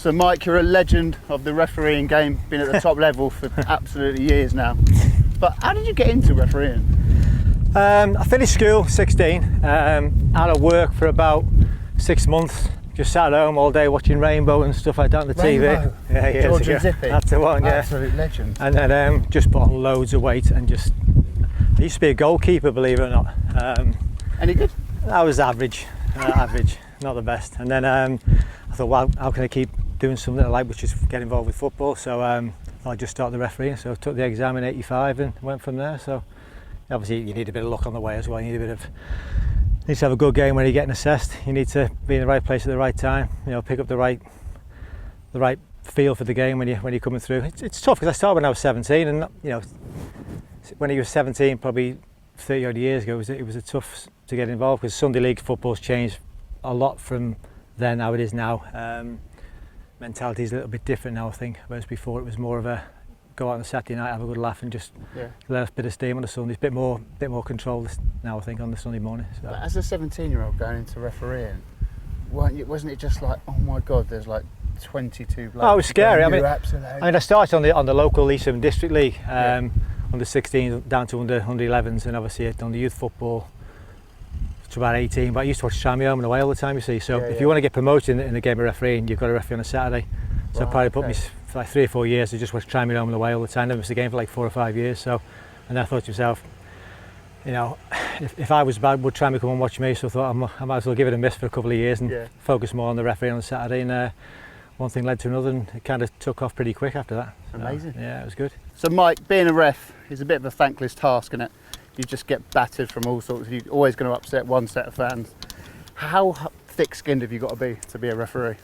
So Mike, you're a legend of the refereeing game, been at the top level for absolutely years now. But how did you get into refereeing? I finished school 16, out of work for about 6 months, just sat at home all day watching Rainbow and stuff like that on the Rainbow? TV. Yeah, George and Zippy? That's the one, yeah. Absolute legend. And then just put on loads of weight and just, I used to be a goalkeeper, believe it or not. Any good? I was average, not the best. And then I thought, well, how can I keep doing something I like, which is get involved with football? So I just started the refereeing, so I took the exam in '85 and went from there. So obviously you need a bit of luck on the way as well. You need to have a good game when you're getting assessed. You need to be in the right place at the right time. You know, pick up the right feel for the game when you're coming through. It's tough because I started when I was 17, and you know, when he was 17, probably 30 odd years ago, it was a tough to get involved because Sunday League football's changed a lot from then how it is now. Mentality is a little bit different now, I think, whereas before it was more of a go out on a Saturday night, have a good laugh and just let a bit of steam on the Sunday. It's a bit more control now, I think, on the Sunday morning. So. But as a 17-year-old going into refereeing, wasn't it just like, oh my God, there's like 22 blokes? Oh, it was scary. I mean, I started on the local Leesham District League, under 16 down to under 11s, and obviously I'd done the youth football to about 18. But I used to watch Tranmere home and away all the time, you see. So if you want to get promoted in the game of refereeing, you've got to referee on a Saturday. So probably put me for like 3 or 4 years to just watch Tranmere home and away all the time. Never missed a game for like 4 or 5 years. So, and I thought to myself, you know, if I was bad, would Tranmere come and watch me? So I thought I might as well give it a miss for a couple of years and focus more on the refereeing on Saturday. And one thing led to another, and it kind of took off pretty quick after that. Amazing. Yeah, it was good. So Mike, being a ref is a bit of a thankless task, isn't it? You just get battered from all sorts. You're always going to upset one set of fans. How thick-skinned have you got to be a referee?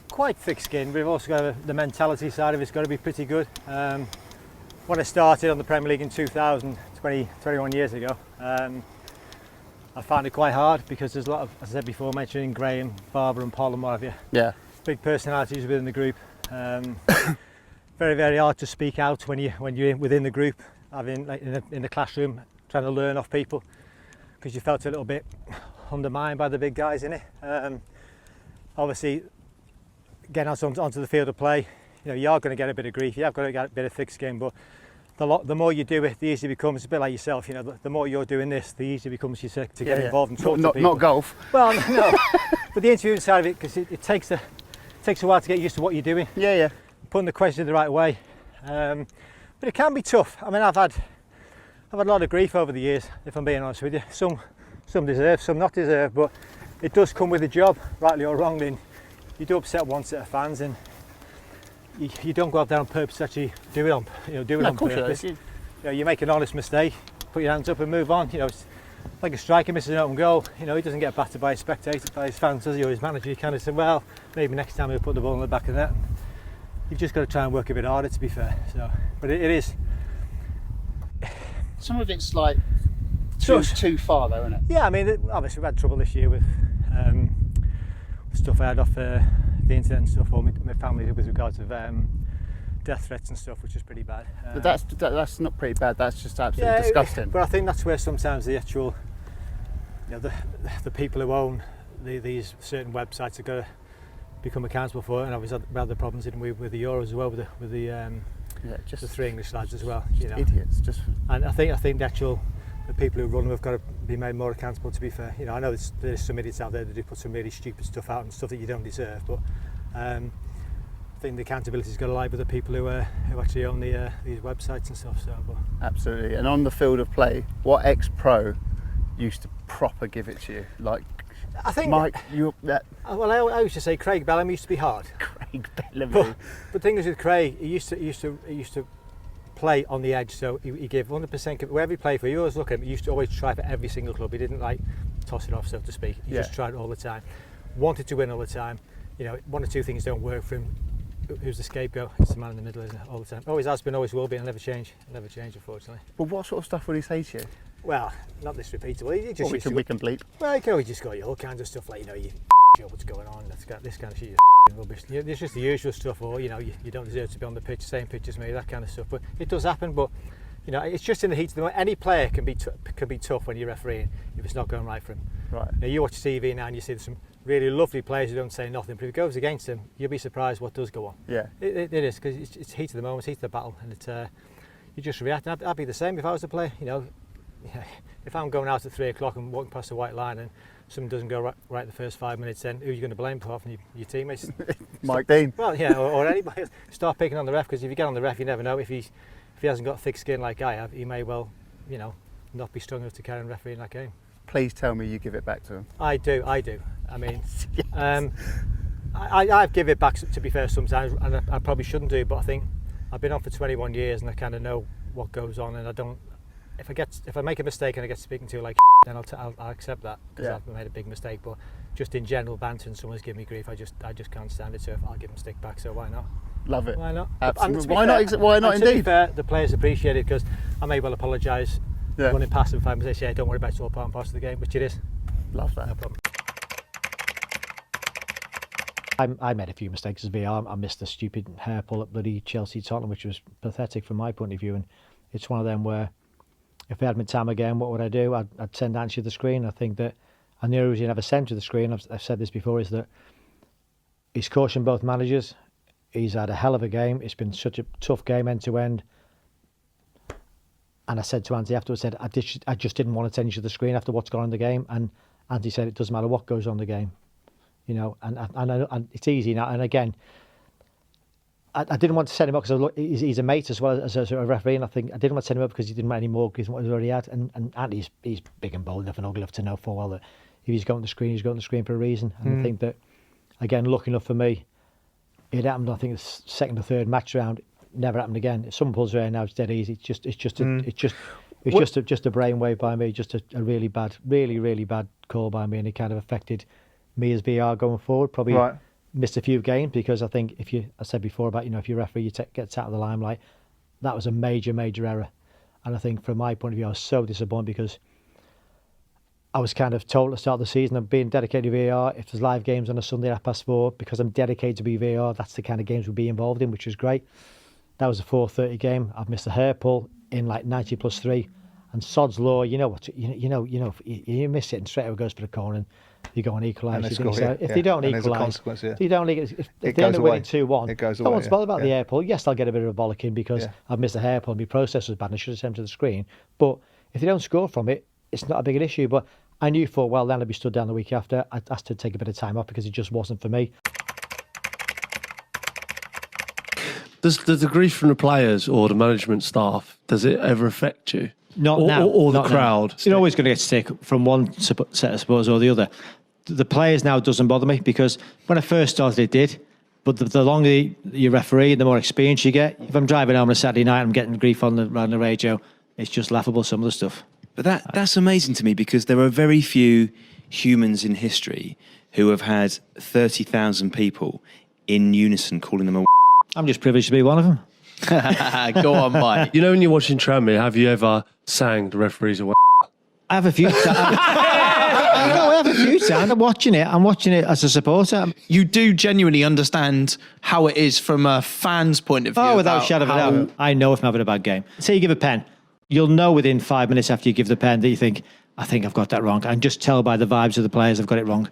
Quite thick-skinned. We've also got the mentality side of it's got to be pretty good. When I started on the Premier League in 2000, 21 years ago, I found it quite hard because there's a lot of, as I said before, mentioning Graham, Barber and Paul and what have you. Yeah. Big personalities within the group. Very, very hard to speak out when you're within the group, having like in the classroom, trying to learn off people, because you felt a little bit undermined by the big guys in it. Obviously, getting onto the field of play, you know, you are going to get a bit of grief. You have got to get a bit of thick skin, but the more you do it, the easier it becomes. It's a bit like yourself, you know. The more you're doing this, the easier it becomes to get involved and talk to people. Not golf. Well, no, but the interviewing side of it, because it takes a while to get used to what you're doing. Yeah. Putting the question the right way, but it can be tough. I mean, I've had a lot of grief over the years, if I'm being honest with you. Some deserved, some not deserved, but it does come with the job, rightly or wrongly. And you do upset one set of fans, and you don't go out there on purpose to actually do it on purpose. You make an honest mistake, put your hands up and move on. You know, it's like a striker misses an open goal. You know, he doesn't get battered by his spectators, by his fans, does he, or his manager. You kind of say, well, maybe next time he'll put the ball in the back of the net. You've just got to try and work a bit harder, to be fair. So, but it is. Some of it's like too far, though, isn't it? Yeah, I mean, obviously we've had trouble this year with stuff I had off the internet and stuff, or my family with regards of death threats and stuff, which is pretty bad. But that's not pretty bad. That's just absolutely disgusting. But I think that's where sometimes the actual, you know, the people who own these certain websites are going to become accountable for it. And obviously we had the problems, didn't we, with the Euros as well, with the 3 English lads as well. You know, idiots. And I think the people who run them have got to be made more accountable, to be fair. You know, I know there's some idiots out there that do put some really stupid stuff out and stuff that you don't deserve, but I think the accountability's got to lie with the people who actually own these websites and stuff. So, but. Absolutely. And on the field of play, what ex-pro used to proper give it to you? Like, I think Mike, well, I used to say Craig Bellamy used to be hard. Craig Bellamy. But the thing is with Craig, he used to play on the edge, so he gave 100%. Wherever he played for, you always look at him. He used to always try for every single club. He didn't like toss it off, so to speak. He just tried all the time. Wanted to win all the time. You know, 1 or 2 things don't work for him. Who's the scapegoat? It's the man in the middle, isn't it? All the time. Always has been, always will be, and never change. Never change, unfortunately. But what sort of stuff would he say to you? Well, not this repeatable. He just we can bleep. Well, he can always just go all kinds of stuff like, you know, you what's going on. That's got this kind of shit. Rubbish. It's just the usual stuff, or you know, you don't deserve to be on the pitch, same pitch as me, that kind of stuff. But it does happen. But you know, it's just in the heat of the moment. Any player can be tough when you're refereeing if it's not going right for him. Right. Now, you watch TV now and you see some really lovely players who don't say nothing, but if it goes against them, you'll be surprised what does go on. Yeah. It is, because it's heat of the moment, it's heat of the battle, and you just react. I'd be the same if I was a player. You know, if I'm going out at 3 o'clock and walking past the white line and something doesn't go right the first 5 minutes, then who are you going to blame apart from your teammates? Mike Dean. Well, yeah, or anybody. Start picking on the ref, because if you get on the ref, you never know. If he hasn't got thick skin like I have, he may well, not be strong enough to carry on refereeing that game. Please tell me you give it back to him. I do. I mean, Yes. I've given it back, to be fair, sometimes, and I probably shouldn't do, but I think I've been on for 21 years and I kind of know what goes on, and I don't. If I make a mistake and I get speaking to like, then I'll accept that, because I've made a big mistake. But just in general banter and someone's giving me grief, I just can't stand it. So I'll give them a stick back. So why not? Love it. Why not? Absolutely. Why not? Why not? To be Indeed. fair, the players appreciate it, because I may well apologise running past them 5 minutes. Yeah, don't worry about it, it's all part and parcel of the game, which it is. Love that. No problem. I made a few mistakes as VR. I missed the stupid hair pull at bloody Chelsea Tottenham, which was pathetic from my point of view. And it's one of them where, if I had my time again, what would I do? I'd send Ange to the screen. I think that, and the only reason I never sent to the screen, I've said this before, is that he's cautioned both managers. He's had a hell of a game. It's been such a tough game end to end. And I said to Andy afterwards, I just didn't want to send you to the screen after what's gone on in the game. And Andy said it doesn't matter what goes on in the game, and it's easy now. And again, I didn't want to send him up because he's a mate as well as a referee, and I think I didn't want to send him up because he didn't want any more than what he already had. And Andy's big and bold enough and ugly enough to know full well that if he's going to the screen, he's going to the screen for a reason. And I think that, again, lucky enough for me, it happened. I think the second or third match round. Never happened again. If someone pulls around now, it's dead easy. It's just a brainwave by me. Just a really bad call by me, and it kind of affected me as VR going forward. Probably missed a few games because I think I said before about if your referee gets out of the limelight, that was a major error. And I think from my point of view, I was so disappointed because I was kind of told at the start of the season I'm being dedicated to VR. If there's live games on a Sunday at 4:30, because I'm dedicated to be VR, that's the kind of games we'll be involved in, which was great. That was a 4:30 game. I've missed a hair pull in like 90 plus 3, and sod's law. You miss it and straight away goes for the corner, and you go and equalise. If they don't equalise, if they end up winning 2-1, it goes away. No one's bothered about the hair pull. Yes, I'll get a bit of a bollocking because I've missed a hair pull and my process was bad and I should have sent to the screen. But if they don't score from it, it's not a big an issue. But I knew full well then I'd be stood down the week after. I asked to take a bit of time off because it just wasn't for me. Does the grief from the players or the management staff, does it ever affect you? Not now. Or the Not crowd? Now. You're always going to get stick from one set of supporters or the other. The players now doesn't bother me because when I first started it did, but the longer you referee, the more experience you get. If I'm driving home on a Saturday night and I'm getting grief on the radio, it's just laughable, some of the stuff. But that's amazing to me because there are very few humans in history who have had 30,000 people in unison calling them a I'm just privileged to be one of them. Go on, Mike. You know, when you're watching Tranmere, have you ever sang the referees away? I have a few times. I have a few times. I'm watching it as a supporter. You do genuinely understand how it is from a fan's point of view. Oh, without a shadow of a doubt. I know if I'm having a bad game. Say you give a pen, you'll know within 5 minutes after you give the pen that you think, I think I've got that wrong. And just tell by the vibes of the players I've got it wrong.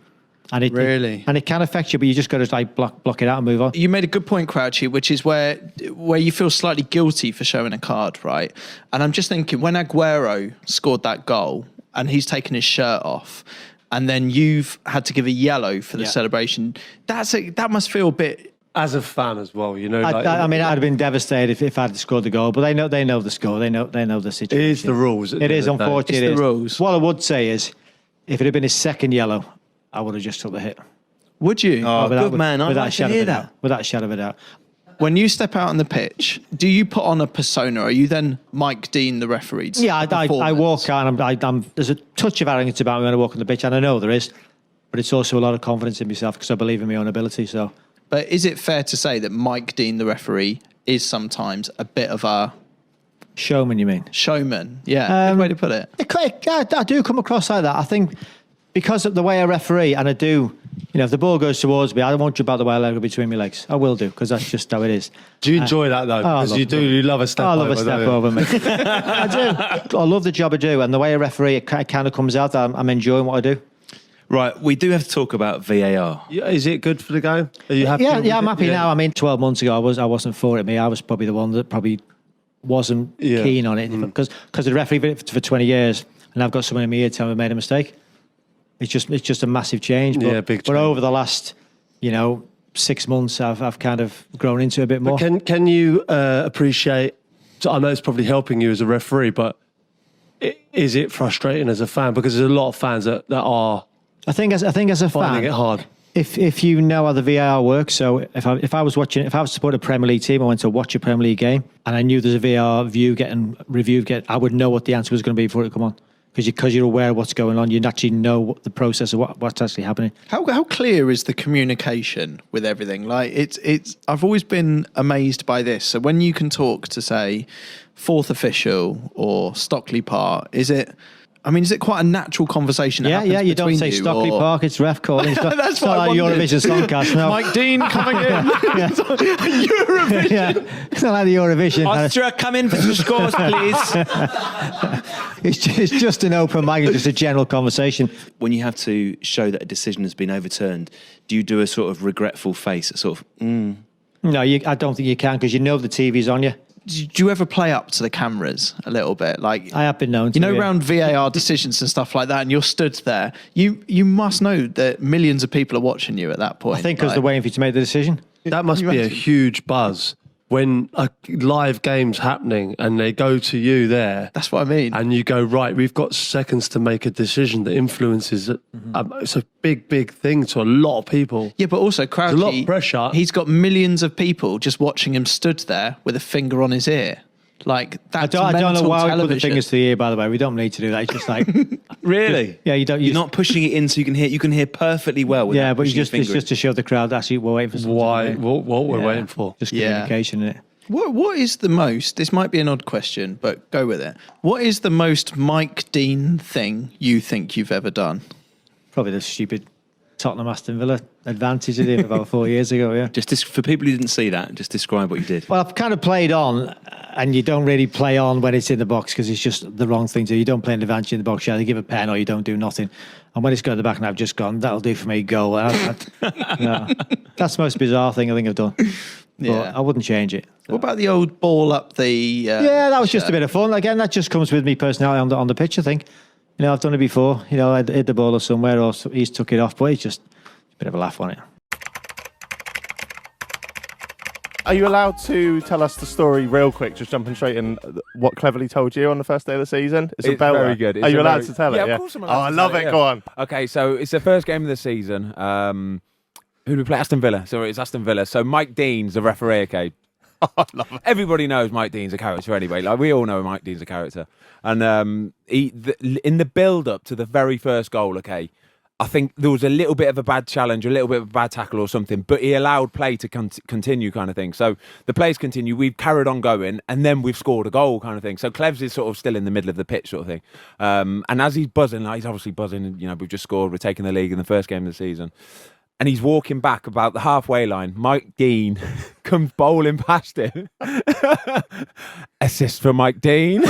And it can affect you, but you just got to block it out and move on. You made a good point, Crouchy, which is where you feel slightly guilty for showing a card, right? And I'm just thinking, when Aguero scored that goal and he's taken his shirt off, and then you've had to give a yellow for the celebration, that must feel a bit. As a fan as well, I'd have been devastated if I'd scored the goal, but they know the score, they know the situation. It is the rules. It is, unfortunately. It's the rules. What I would say is, if it had been his second yellow, I would have just took the hit. Would you? Oh, good man. I'd like to hear that. Without a shadow of a doubt. When you step out on the pitch, do you put on a persona? Are you then Mike Dean, the referee? Yeah, I walk out and there's a touch of arrogance about me when I walk on the pitch, and I know there is, but it's also a lot of confidence in myself because I believe in my own ability. So, but is it fair to say that Mike Dean, the referee, is sometimes a bit of a showman? You mean showman? Yeah, good way to put it. I do come across like that. I think because of the way I referee, and I do, if the ball goes towards me, I won't jump out the way I let it go between my legs. I will do, because that's just how it is. Do you enjoy that though? Because you love a step over. I love a step over, mate. I do. I love the job I do, and the way I referee, it kind of comes out that I'm enjoying what I do. Right, we do have to talk about VAR. Yeah, is it good for the game? Are you happy? with Yeah, I'm it? happy Yeah. now. I mean, 12 months ago, I wasn't for it. I was probably the one that probably wasn't keen on it because the referee did it for 20 years, and I've got someone in my ear telling me I made a mistake. It's just a massive change. But, Big change. But over the last, 6 months, I've kind of grown into it a bit more. But can you appreciate? So I know it's probably helping you as a referee, but is it frustrating as a fan? Because there's a lot of fans that are. I think as a fan, finding it hard. If you know how the VAR works, so if I was to support a Premier League team, I went to watch a Premier League game, and I knew there's a VAR view getting reviewed, I would know what the answer was going to be before it come on. Because you're aware of what's going on, you actually know what the process of what's actually happening. How clear is the communication with everything? Like it's. I've always been amazed by this. So when you can talk to, say, fourth official or Stockley Park, is it quite a natural converation? That happens You don't say Stockley Park, it's ref calling. That's not what like Eurovision song cast. No. Mike Dean coming in. Eurovision. Yeah. It's not like the Eurovision. Austria, come in for some scores, please. It's just an open mic and just a general conversation. When you have to show that a decision has been overturned, do you do a sort of regretful face, a sort of, No, I don't think you can, because you know the TV's on you. Do you ever play up to the cameras a little bit? Like I have been known to. Around VAR decisions and stuff like that, and you're stood there. You must know that millions of people are watching you at that point. I think because they're waiting for you to make the decision. That must be a huge buzz when a live game's happening and they go to you there. That's what I mean. And you go, right, we've got seconds to make a decision that influences it. It's a big thing to a lot of people. Yeah, but also Crouchy, there's a lot of pressure. He's got millions of people just watching him stood there with a finger on his ear. Like that's I don't know why we put the television. fingers to the ear. By the way, we don't need to do that. It's just like really? Yeah, you don't. You're not pushing it in so you can hear. You can hear perfectly well. Yeah, but it's it's just to show the crowd actually we're waiting for something. Why? What we're waiting for? Just communication in it. What is the most? This might be an odd question, but go with it. What is the most Mike Dean thing you think you've ever done? Probably the stupid Tottenham Aston Villa advantage of him about 4 years ago. Yeah. Just for people who didn't see that, just describe what you did. Well, I've kind of played on, and you don't really play on when it's in the box because it's just the wrong thing to do. You don't play an advantage in the box. You either give a pen or you don't do nothing. And when it's got at the back, and I've just gone, that'll do for me. Goal. No, that's the most bizarre thing I think I've done. Yeah, I wouldn't change it. So. What about the old ball up the? Yeah, that was just a bit of fun. Again, that just comes with me personality on the pitch. I think. I've done it before. I'd hit the ball or somewhere, or he's took it off, but it's just a bit of a laugh on it. Are you allowed to tell us the story real quick, just jumping straight in, what Cleverly told you on the first day of the season? It's very good. Are you allowed to tell it? Yeah, of course I'm allowed I to love tell it. Yeah. Go on. Okay, so it's the first game of the season. Who do we play? Aston Villa. So it's Aston Villa. So Mike Dean's the referee, okay? I love it. Everybody knows Mike Dean's a character anyway. Like we all know Mike Dean's a character. And in the build-up to the very first goal, okay, I think there was a little bit of a bad challenge, a little bit of a bad tackle or something, but he allowed play to continue kind of thing. So the plays continue, we've carried on going, and then we've scored a goal kind of thing. So Clevs is sort of still in the middle of the pitch sort of thing. And as he's buzzing, like he's obviously buzzing, we've just scored, we're taking the league in the first game of the season. And he's walking back about the halfway line. Mike Dean comes bowling past him. Assist for Mike Dean.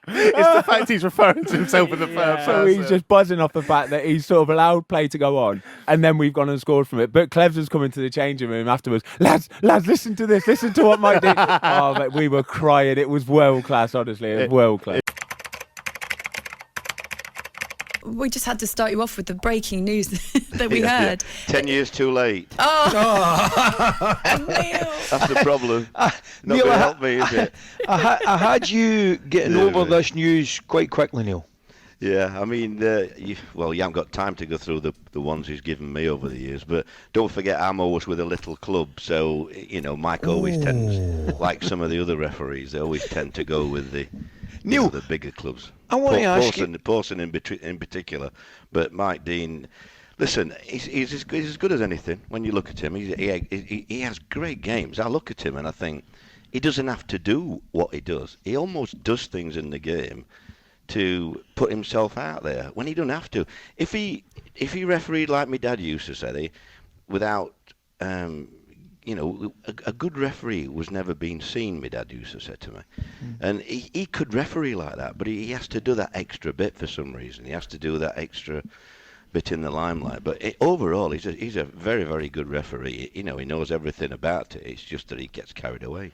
It's the fact he's referring to himself in the third person. So he's just buzzing off the fact that he's sort of allowed play to go on, and then we've gone and scored from it. But Clevs was coming to the changing room afterwards. Lads, listen to this. Listen to what Mike Dean. Oh, mate, we were crying. It was world class, honestly. It was world class. We just had to start you off with the breaking news that we heard. 10 years too late. Oh, Neil. That's the problem. Not Neil, going to help me, is it? I had you getting over this news quite quickly, Neil. Yeah, I mean, you haven't got time to go through the ones he's given me over the years, but don't forget I'm always with a little club, so, Mike always tends, like some of the other referees, they always tend to go with the bigger clubs. I want to ask you... Pawson in particular, but Mike Dean, listen, he's as good as anything when you look at him. He has great games. I look at him and I think he doesn't have to do what he does. He almost does things in the game to put himself out there when he doesn't have to. If he refereed like my dad used to say, without a good referee was never been seen, my dad used to say to me. And he could referee like that, but he has to do that extra bit for some reason. He has to do that extra bit in the limelight. But overall, he's a very, very good referee. He knows everything about it. It's just that he gets carried away.